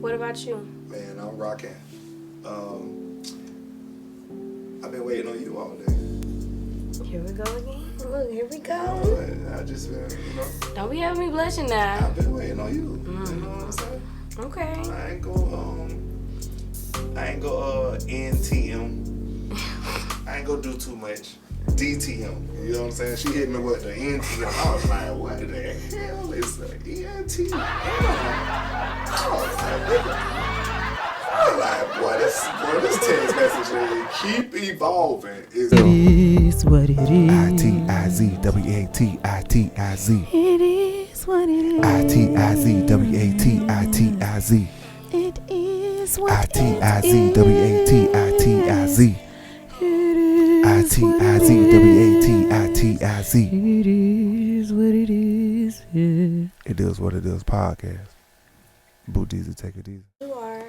What about you? Man, I'm rocking. I've been waiting on you all day. Here we go again. Look, here we go. I just been, Don't be having me blushing now. I've been waiting on you. You know what I'm saying? Okay. I ain't go NTM. I ain't gonna do too much. DTM. You know what I'm saying? She hit me with the NTM. I was like, what the hell is the NTM? I was like, boy, this text message keep evolving. It is what it is. I-T-I-Z-W-A-T-I-T-I-Z. It is what it is. I-T-I-Z-W-A-T-I-T-I-Z. It is what it is. I-T-I-Z-W-A-T-I-T-I-Z. I-T-I-Z-W-A-T-I-T-I-Z. It is what it is. Yeah. It is what it is podcast. Boo Deezy, take it easy. You are.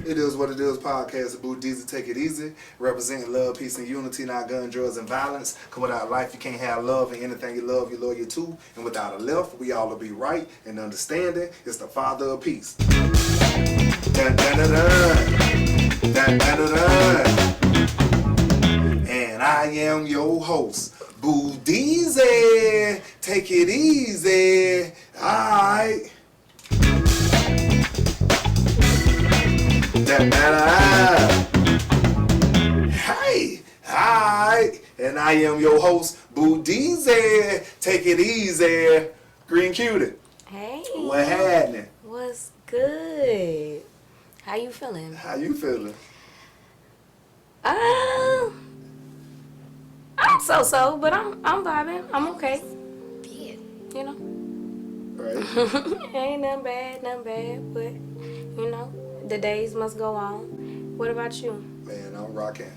It is what it is podcast. Boo Deezy, take it easy. Representing love, peace, and unity, not gun, drugs, and violence. Cause without life, you can't have love, and anything you love, you loyal to. And without a left, we all will be right. And understanding is the father of peace. Dun, dun, dun, dun. Dun, dun, dun, dun. And I am your host, Boo Deezy. Take it easy. Alright. Hey, hi, and I am your host, Boo Deezy. Take it easy, Green Cutie. Hey. What happening? What's good? How you feeling? How you feeling? I'm so, but I'm vibing. I'm okay. Yeah. You know. Right. Ain't nothing bad, but the days must go on. What about you? Man, I'm rocking.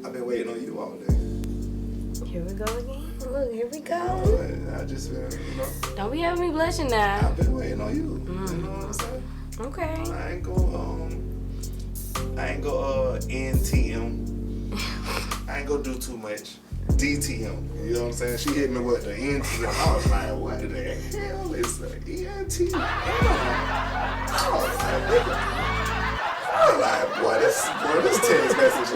I've been waiting on you all day. Here we go again. Look, here we go. I just been, Don't be having me blushing now. I've been waiting on you. You know what I'm saying? Okay. I ain't go NTM. I ain't gonna do too much. DTM. You know what I'm saying? She hit me with the NTM. I was like, what the hell is the NTM? I was like, boy, this text message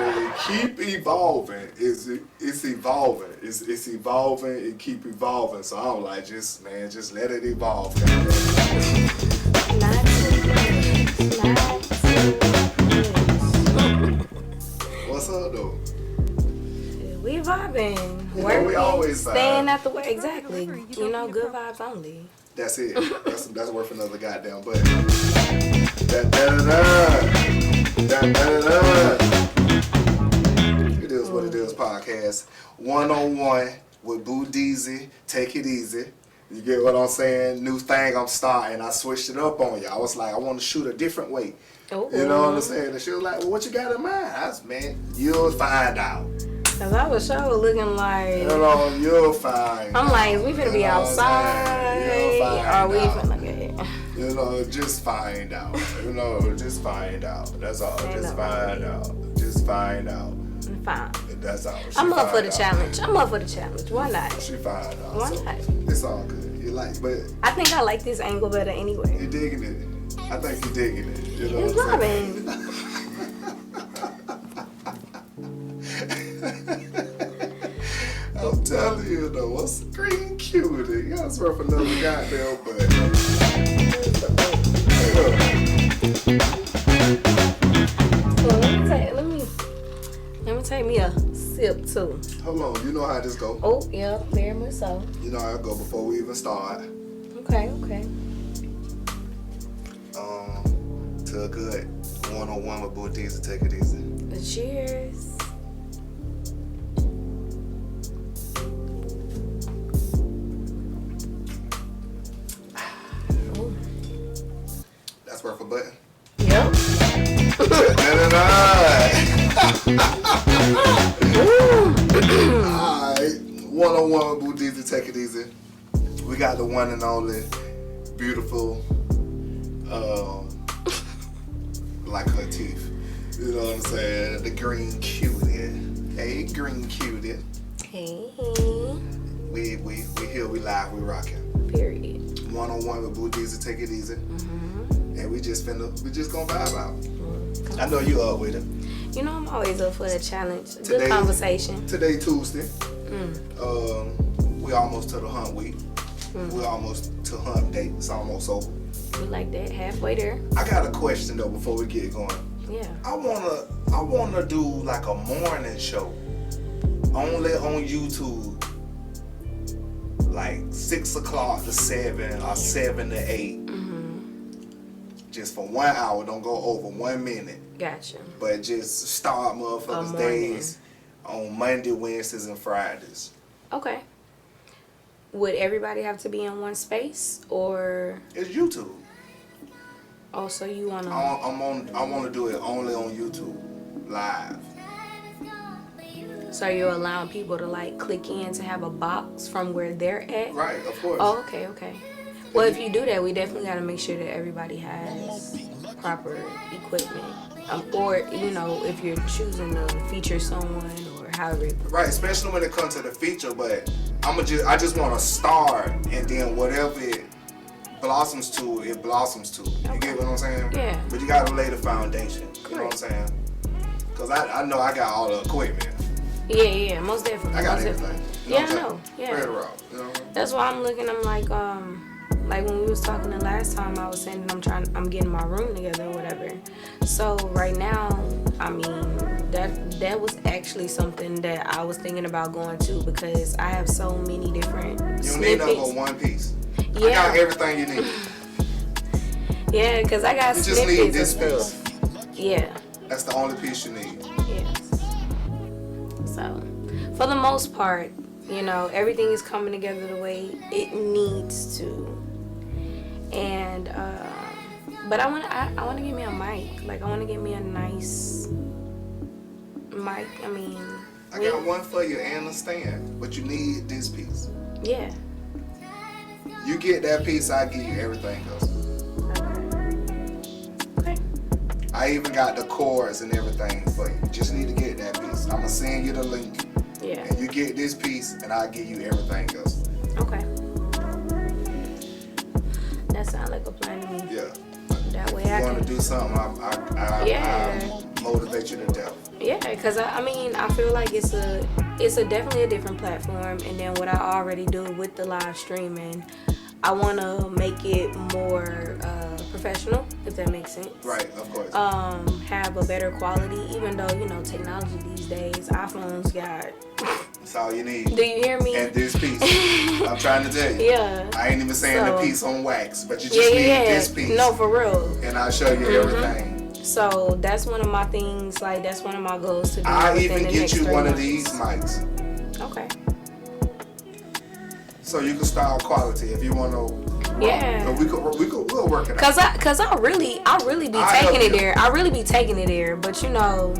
keep evolving. It's evolving. It's evolving. It keep evolving. So I was like, just let it evolve. Not too much. What's up, though? We vibing. We always vibe. Staying at the way. Exactly. Good vibes only. That's it. That's worth another goddamn butt. It is what it is podcast. 101 with Boo Deezy. Take it easy. You get what I'm saying? New thing I'm starting. I switched it up on you. I was like, I want to shoot a different way. Ooh. You know what I'm saying? And she was like, well, what you got in mind? I was, man, you'll find out. Cause I was sure looking like. You'll find. I'm like, is we finna be outside? Or we finna get? Just find out. Just find out. That's all. Just find out. Fine. That's all. I'm up for the challenge. Why not? She find out. Why not? It's all good. But I think I like this angle better anyway. You digging it? I think you digging it. You know it's what I'm saying? I'm telling you though, what's the Green Cutie? That's worth another goddamn butt. Let me take me a sip too. Hold on, you know how this go. Oh, yeah, very much so. You know how it go before we even start. Okay. To a good 101 with Boo Deezy, take it easy. Cheers. That's worth a button. Yep. Alright, 101 with Boo Deezy, take it easy. We got the one and only beautiful, like her teeth. You know what I'm saying? The green cutie. Hey, green cutie. Hey. We here, we live, we rocking. Period. 1-on-1 with Boo Deezy, take it easy. And we just gonna vibe out. I know you up with it. You know I'm always up for a challenge. Good conversation. Today Tuesday. We almost to the hunt week. We almost to hunt date. It's almost over. We like that, halfway there. I got a question though before we get going. Yeah. I wanna do like a morning show. Only on YouTube. Like 6 o'clock to 7 or 7 to 8. Just for 1 hour, don't go over 1 minute. Gotcha. But just start motherfuckers' days on Monday, Wednesdays, and Fridays. Okay. Would everybody have to be in one space, or? It's YouTube. Oh, so you wanna? I wanna do it only on YouTube, live. So you're allowing people to like click in to have a box from where they're at? Right, of course. Oh, okay. Well, if you do that, we definitely got to make sure that everybody has proper equipment. Or, you know, if you're choosing to feature someone or however. Right, especially when it comes to the feature, but I just want to start, and then whatever it blossoms to, it blossoms to. You get what I'm saying? Yeah. But you got to lay the foundation. You know what I'm saying? Because I know I got all the equipment. Yeah, most definitely. I got everything. Yeah, I know. Yeah. Ready to rock, you know? That's why I'm looking. I'm like when we was talking the last time, I was saying that I'm getting my room together or whatever. So right now, I mean, that was actually something that I was thinking about going to, because I have so many different You don't need snippets. no one piece. Yeah. I got everything you need. Yeah, because I got You snippets just need this and piece. stuff. Yeah. That's the only piece you need. Yes. So, for the most part, you know, everything is coming together the way it needs to. And but I want to get me a mic. Like, I want to get me a nice mic. I mean, I got one for you and a stand, but you need this piece. Yeah. You get that piece, I give you everything else. Okay. I even got the chords and everything for you. You just need to get that piece. I'm gonna send you the link. Yeah. And you get this piece, and I'll give you everything else. Okay. That sounds like a plan to me. Yeah. That way If I you want can. to do something, I motivate you to death. Yeah, because I mean, I feel like it's a definitely a different platform. And then what I already do with the live streaming, I want to make it more professional, if that makes sense. Right, of course. Have a better quality, even though, you know, technology these days, iPhones got. That's all you need. Do you hear me? And this piece. I'm trying to tell you. Yeah. I ain't even saying the piece on wax, but you just need this piece. No, for real. And I'll show you everything. So that's one of my things. Like, that's one of my goals to do. I'll within even the get next you 3 one of months. these mics. Okay. So you can style quality if you want to. Yeah. We'll work it out. Cause I really be taking it there. I really be taking it there. But you know,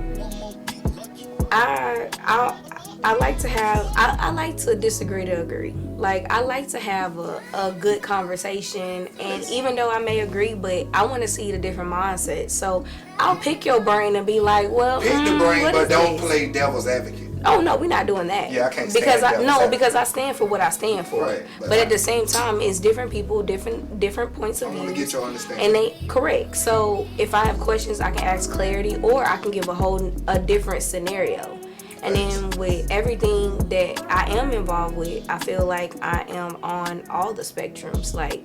I like to have. I like to disagree to agree. Like, I like to have a good conversation, and even though I may agree, but I want to see the different mindsets. So I'll pick your brain and be like, well, pick the brain, what but is don't this? play devil's advocate. Oh no, we're not doing that. Yeah, I can't because stand because I stand for what I stand for. Right, but at the same time, it's different people, different points of I view. want to get your understanding. And they correct. So if I have questions, I can ask clarity, or I can give a different scenario. And then with everything that I am involved with, I feel like I am on all the spectrums. Like,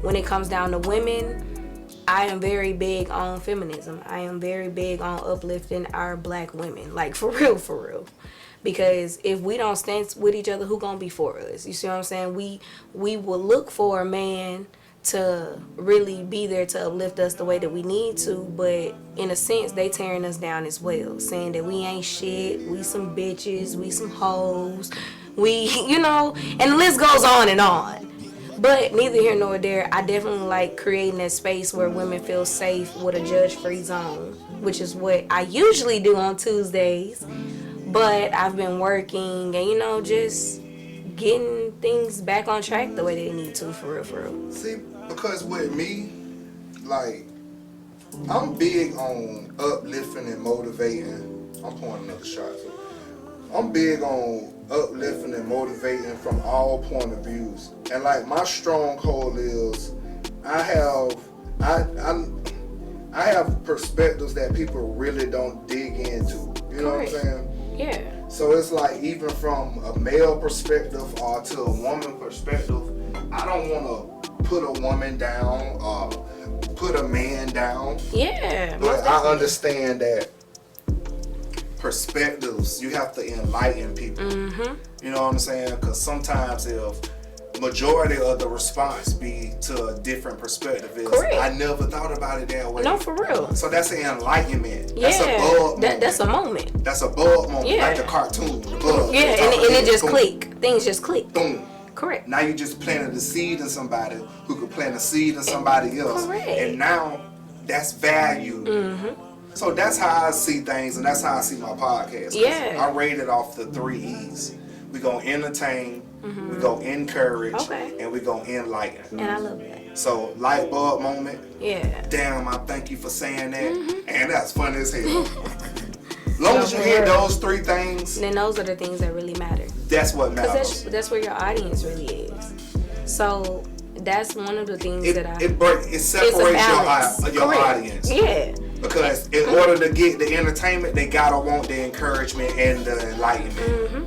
when it comes down to women, I am very big on feminism. I am very big on uplifting our black women. Like, for real. Because if we don't stand with each other, who gonna be for us? You see what I'm saying? We will look for a man to really be there to uplift us the way that we need to, but in a sense, they tearing us down as well, saying that we ain't shit, we some bitches, we some hoes, we, you know, and the list goes on and on. But neither here nor there, I definitely like creating that space where women feel safe with a judge-free zone, which is what I usually do on Tuesdays. But I've been working and, you know, just getting things back on track the way they need to, for real. See, because with me, like, I'm big on uplifting and motivating. I'm pouring another shot too. I'm big on uplifting and motivating from all point of views. And like my stronghold is I have perspectives that people really don't dig into. You know what I'm saying? Yeah. So it's like even from a male perspective or to a woman perspective, I don't want to put a woman down or put a man down. Yeah. But I understand that perspectives, you have to enlighten people. Mm-hmm. You know what I'm saying? Because sometimes if majority of the response be to a different perspective is, correct. I never thought about it that way. No, for real. So that's an enlightenment. Yeah. That's a bug moment. That's a moment. That's a bug moment, Yeah. like the cartoon. The bug. Yeah, and it just boom, click. Things just click. Boom. Correct. Now you just planted a seed in somebody who could plant a seed in somebody else. Correct. And now that's value. Mm-hmm. So that's how I see things, and that's how I see my podcast. Yeah. I rate it off the 3 E's. We gonna entertain, we gonna encourage, Okay. and we gonna enlighten. And I love that. So light bulb moment. Yeah. Damn, I thank you for saying that. And that's funny as hell. Long as you hear those 3 things, And then those are the things that really matter. that's what Because matters. that's where your audience really is. So that's one of the things It that I... separates your Correct. audience. Yeah. Because in order to get the entertainment, they gotta want the encouragement and the enlightenment. Mm-hmm.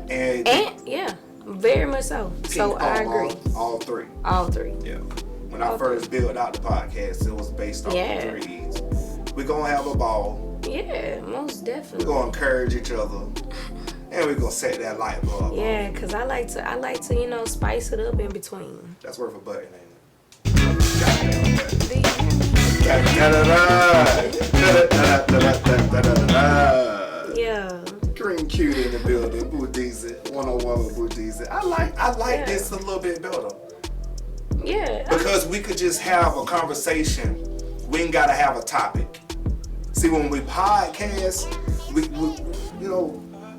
And yeah, very much so. So I agree. All 3. All 3. Yeah. When I first built out the podcast, it was based off the 3 E's. We're gonna have a ball. Yeah, most We're definitely. gonna encourage each other. And we're gonna set that light bulb. Yeah, because I like to, spice it up in between. That's worth a button, ain't it? Goddamn button. Do you hear me? Yeah. Green cutie in the building, Boo Deezy, 101 with Boo Deezy. I like this a little bit better. Yeah. Because we could just have a conversation. We ain't gotta have a topic. See, when we podcast, we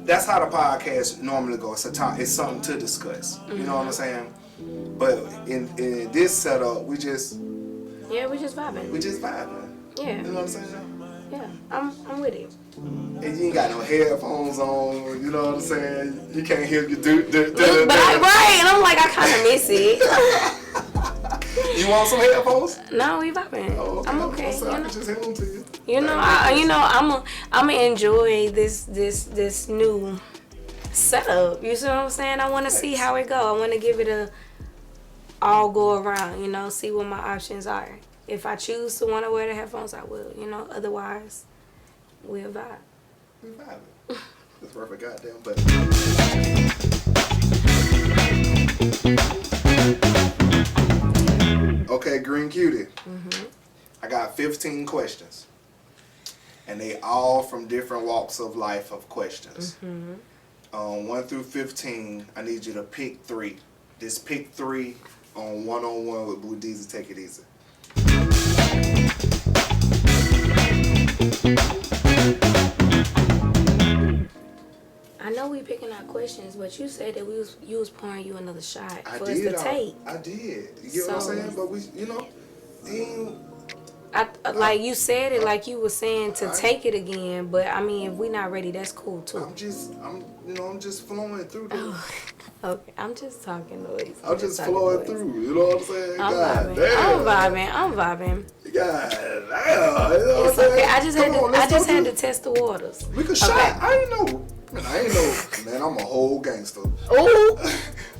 that's how the podcast normally goes. It's something to discuss. You know what I'm saying? But in this setup, we just vibing. Yeah. You know what I'm saying? Yeah. I'm with it. And you ain't got no headphones on. You know what I'm saying? You can't hear you do. Right, and I'm like, I kind of miss it. You want some headphones? No, we vibing. Oh, okay. I'm okay. So I can just hand them to you. I'm gonna enjoy this new setup. You see what I'm saying? I want to see how it go. I want to give it all go around. See what my options are. If I choose to want to wear the headphones, I will. Otherwise, we'll vibe. We vibing. It's worth a goddamn button. Okay, Green Cutie. Mm-hmm. I got 15 questions. And they all from different walks of life of questions. Mm-hmm. 1 through 15, I need you to pick 3. Just pick 3 on 101 with Boo Deezy. Take it easy. I know we picking out questions, but you said that you was pouring you another shot for us did. to take. I did. You get what I'm saying? But we, Like you said it, like you were saying to take it again. But I mean, if we not ready, that's cool too. I'm just flowing through. Okay, I'm just talking noise. I'm just flowing through. You know what I'm saying? I'm God vibing. damn. I'm vibing. God damn. You know what It's I'm okay. saying? I just had to test the waters. We could shot. I ain't know. Man, Man, I'm a whole gangster. Ooh.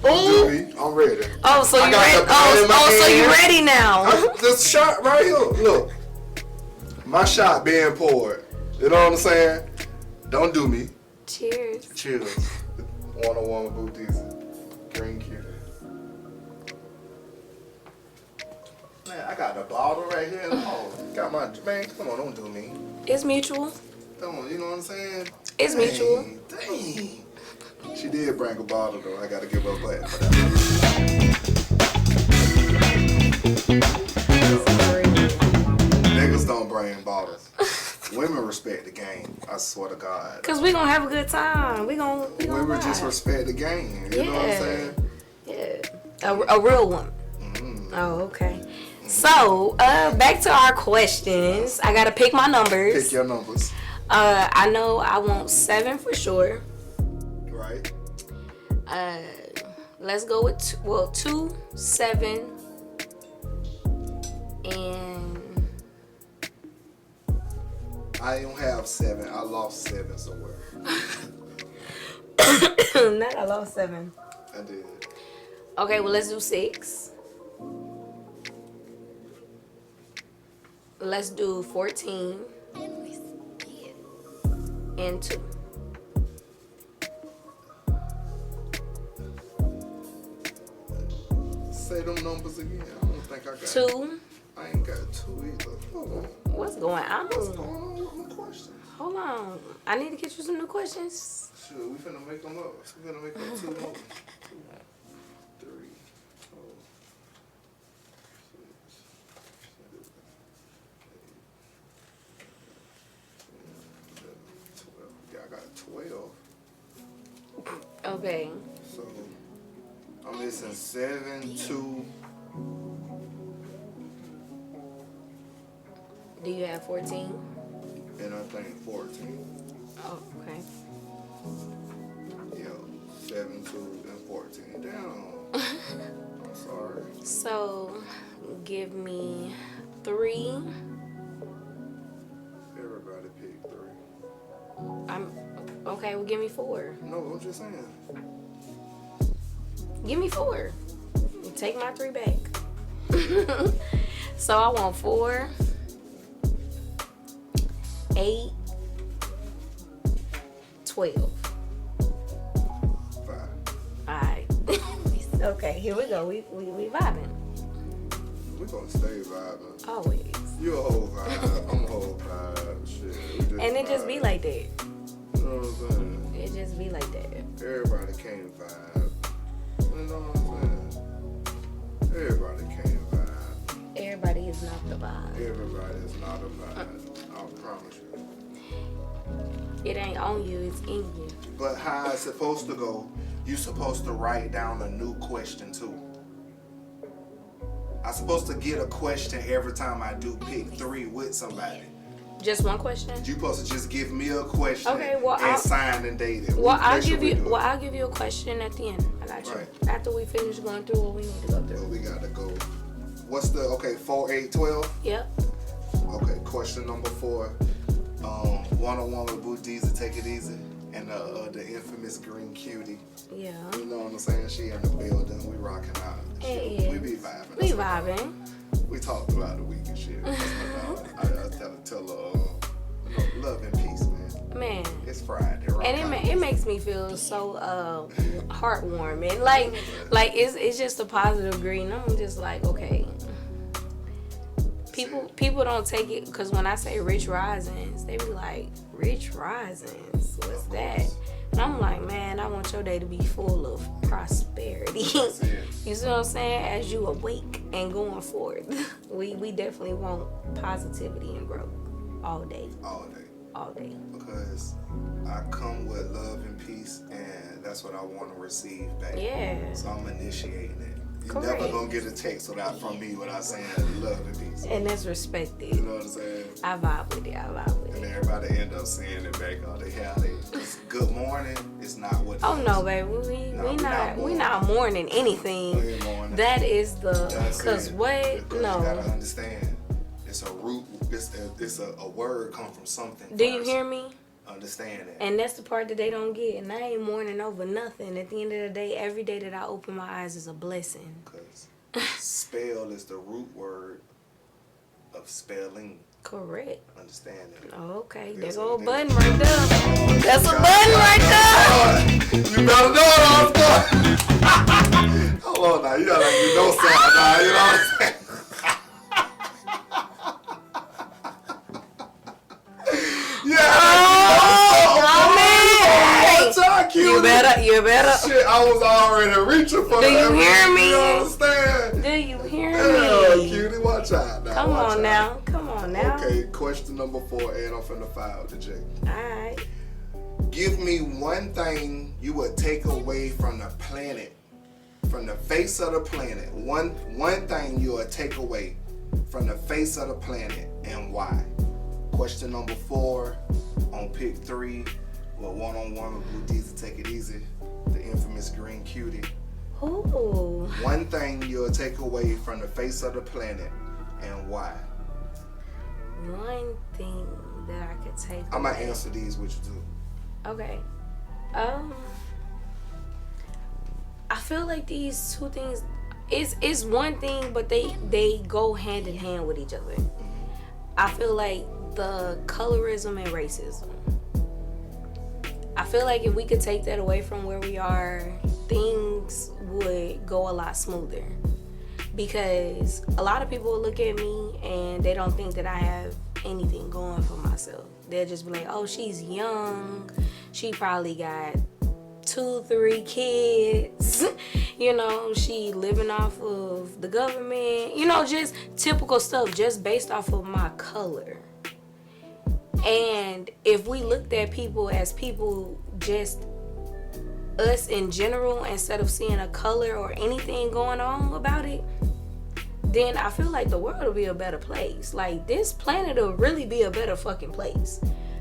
I'm ready. Oh, so you ready? So you ready now? This shot right here. Look. My shot being poured. You know what I'm saying? Don't do me. Cheers. Cheers. 101 with Boo Deezy. Green cutie. Man, I got the bottle right here. Oh, got my man. Come on, don't do me. It's mutual. Come on, you know what I'm saying? It's mutual. Dang. She did bring a bottle though. I gotta give her a button for that. Niggas don't bring bottles. Women respect the game. I swear to God. Cause we gonna have a good time. We gonna Women vibe. just respect the game. You know what I'm saying? Yeah. A real one. Mm-hmm. Oh, okay. So, back to our questions. I gotta pick my numbers. Pick your numbers. I know I want 7 for sure. Right. Let's go with 2, 7, and I don't have 7. I lost 7 somewhere. not I lost 7. I did. Okay, well let's do 6. Let's do 14 and 2. Say them numbers again. I don't think I got 2. I ain't got 2 either. Hold on. What's going on? What's going on with my questions? Hold on. I need to get you some new questions. Sure, we finna make them up. We finna make up 2 more. 2, 3, 4, 6, 7, 12. Yeah, I got 12. Okay. So I'm missing 7, 2. Do you have 14? And I think 14. Oh, okay. Yeah, 7, 2, and 14. Damn. I'm sorry. So, give me 3. Everybody picked 3. Okay, well give me 4. No, I'm just saying. Give me 4. Take my 3 back. So I want 4, 8, 12. 5. Alright. Okay, here we go. We vibing. We're gonna stay vibing. Always. You a whole vibe. I'm a whole vibe. Shit. We just And it just be vibe. like that. You know what I'm saying? It just be like that. Everybody can't vibe. You know what I'm saying? Everybody can't vibe. Everybody is not the vibe. Everybody is not a vibe. I promise you. It ain't on you, it's in you. But how it's supposed to go, you supposed to write down a new question too. I'm supposed to get a question every time I do pick 3 with somebody. Just one question? You supposed to just give me a question Okay, well, and sign and date it. Well, I'll Make sure give we you. do it. Well, I'll give you a question at the end. I got you. Right. After we finish going through what we need to go Well, through. we gotta go. What's the 4, 8, 12? Yep. Okay, question number 4. One-on-one with Boo Deezy, Take It Easy, and the infamous Green Cutie. Yeah. You know what I'm saying? She in the building. We rocking out. Hey, Shit, we be vibing. We That's what- vibing. We talk throughout the week and shit. That's my dog. I tell her, love and peace, man. Man. It's Friday, right? And it makes me feel so heartwarming. Like it's just a positive green. I'm just like, okay. People don't take it, because when I say rich risings, they be like, rich risings, what's that? And I'm like, man, I want your day to be full of prosperity. You see what I'm saying? As you awake and going forth, we definitely want positivity and growth all day. All day. All day. Because I come with love and peace, and that's what I want to receive back. Yeah. So I'm initiating it. You're Correct. never gonna get a text from me without saying love and peace. And that's respected. You know what I'm saying? I vibe with it. And everybody end up saying it back all they have. It's good morning. It's not what it Oh is. no, baby, we not mourning anything. We ain't mourning. That is That's because it. what? Because No. you gotta understand. It's a root. It's a word come from something. Do you first. hear me? Understand that. And that's the part that they don't get. And I ain't mourning over nothing. At the end of the day, every day that I open my eyes is a blessing. Because spell is the root word of spelling. Correct. Understand that. Okay, Yes, there's a little it is. button right there. Oh, That's a God. button right there. You better know what I was doing. Hold on now. You gotta like you know something now. You know what I'm saying? You better. Shit, I was already reaching for Do you that. hear me? You understand? Do you hear Yeah, me? cutie, watch out now. Come watch on out. now. Come on now. Okay, question number 4, and I'm finna file the J. Alright. Give me one thing you would take away from the planet, from the face of the planet. One thing you would take away from the face of the planet and why? Question number 4 on pick 3 with one-on-one with Blue Diesel Take It Easy, the infamous green cutie. Ooh. One thing you'll take away from the face of the planet and why? One thing that I could take I might away. answer these with you too. Okay. I feel like these two things is one thing, but they go hand in hand with each other. I feel like the colorism and racism. I feel like if we could take that away from where we are, things would go a lot smoother. Because a lot of people look at me and they don't think that I have anything going for myself. They'll just be like, oh, she's young. She probably got 2-3 kids. You know, she living off of the government. You know, just typical stuff just based off of my color. And if we looked at people as people, just us in general, instead of seeing a color or anything going on about it, then I feel like the world will be a better place. Like, this planet will really be a better fucking place.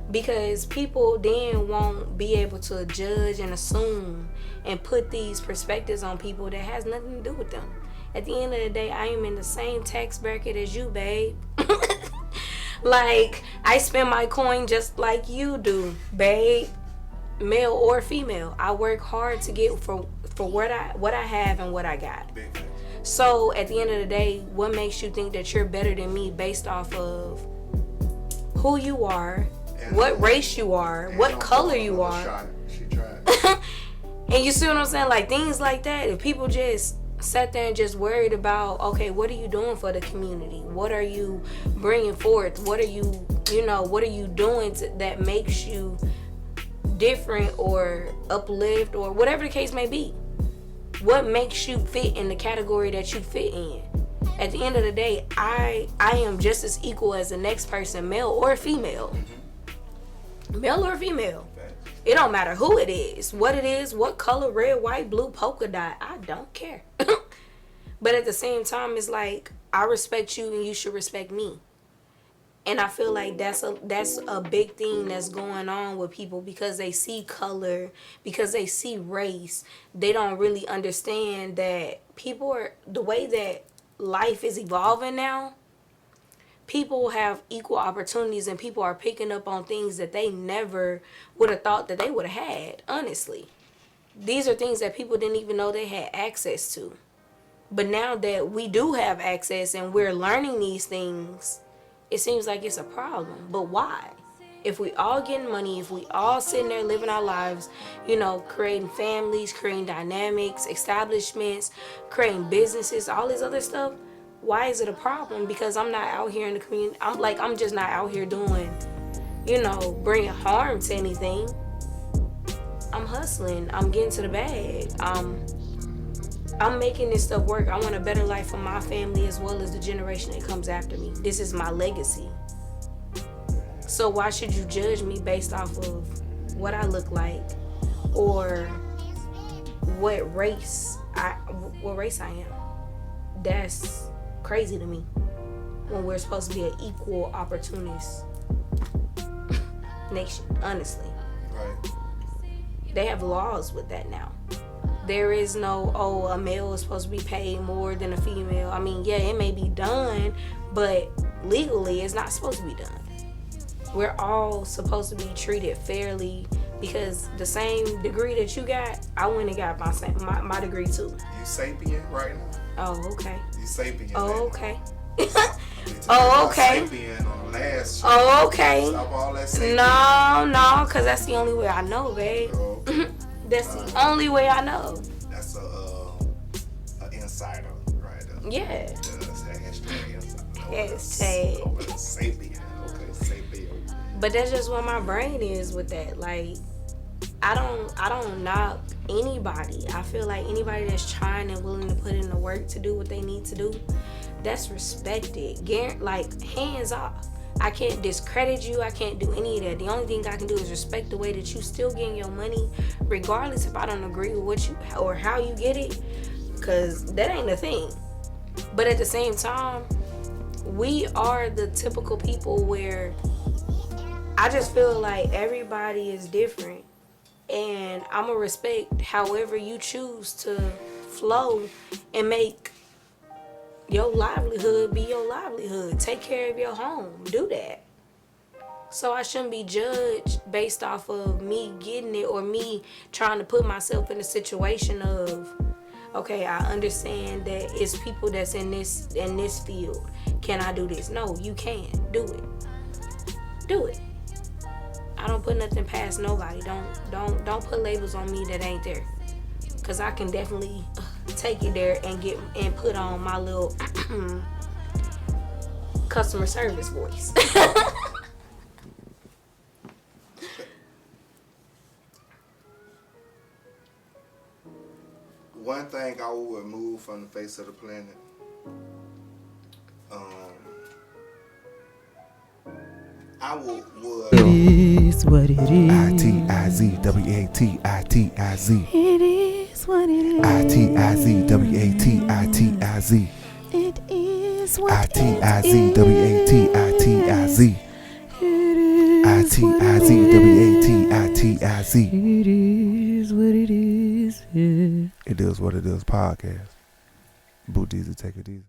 Because people then won't be able to judge and assume and put these perspectives on people that has nothing to do with them. At the end of the day, I am in the same tax bracket as you, babe. Like, I spend my coin just like you do, babe. Male or female. I work hard to get for what I have and what I got. So at the end of the day, what makes you think that you're better than me based off of who you are, what race you are, what color you are? She tried. And you see what I'm saying? Like, things like that. If people just sat there and just worried about, okay, what are you doing for the community? What are you bringing forth? What are you doing that makes you different or uplift or whatever the case may be? What makes you fit in the category that you fit in? At the end of the day, I am just as equal as the next person, male or female. Male or female. It don't matter who it is, what color, red, white, blue, polka dot. I don't care. But at the same time, it's like, I respect you and you should respect me. And I feel like that's a big thing that's going on with people, because they see color, because they see race. They don't really understand that the way that life is evolving now, people have equal opportunities and people are picking up on things that they never would have thought that they would have had, honestly. These are things that people didn't even know they had access to. But now that we do have access and we're learning these things, it seems like it's a problem. But why? If we all getting money, if we all sitting there living our lives, creating families, creating dynamics, establishments, creating businesses, all this other stuff, why is it a problem? Because I'm not out here in the community. I'm just not out here doing, bringing harm to anything. I'm hustling. I'm getting to the bag. I'm making this stuff work. I want a better life for my family as well as the generation that comes after me. This is my legacy. So why should you judge me based off of what I look like or what race I am? That's crazy to me when we're supposed to be an equal opportunist nation, honestly. Right. They have laws with that now. There is no, a male is supposed to be paid more than a female. I mean, yeah, it may be done, but legally it's not supposed to be done. We're all supposed to be treated fairly, because the same degree that you got, I went and got my degree too. You sapient right now? Oh, okay. You sapient. Oh, okay. Oh, okay. Sapient on the last show. Oh, okay. Stop all that sapient. No, because that's the only way I know, babe. Oh, okay. That's the only way I know. That's a insider right there. Yeah. Hashtag insider. Hashtag. Oh, that's sapient. Okay, sapient. But that's just where my brain is with that. Like, I don't knock anybody. I feel like anybody that's trying and willing to put in the work to do what they need to do, that's respected. Like, hands off. I can't discredit you. I can't do any of that. The only thing I can do is respect the way that you still getting your money, regardless if I don't agree with what you or how you get it, because that ain't the thing. But at the same time, we are the typical people where I just feel like everybody is different, and I'm gonna respect however you choose to flow and make your livelihood be your livelihood. Take care of your home. Do that. So I shouldn't be judged based off of me getting it or me trying to put myself in a situation of, okay, I understand that it's people that's in this field. Can I do this? No, you can. Do it. Do it. I don't put nothing past nobody. Don't put labels on me that ain't there. Cause I can definitely take it there and put on my little customer service voice. One thing I would remove from the face of the planet, I would. It is what it is. I-T-I-Z-W-A-T-I-T-I-Z. It is what it is. I-T-I-Z-W-A-T-I-T-I-Z. It is what I-T-I-Z-W-A-T-I-T-I-Z. I-T-I-Z-W-A-T-I-T-I-Z. It is what it is. Yeah. It is what it is podcast. Boo Deezy, take it easy.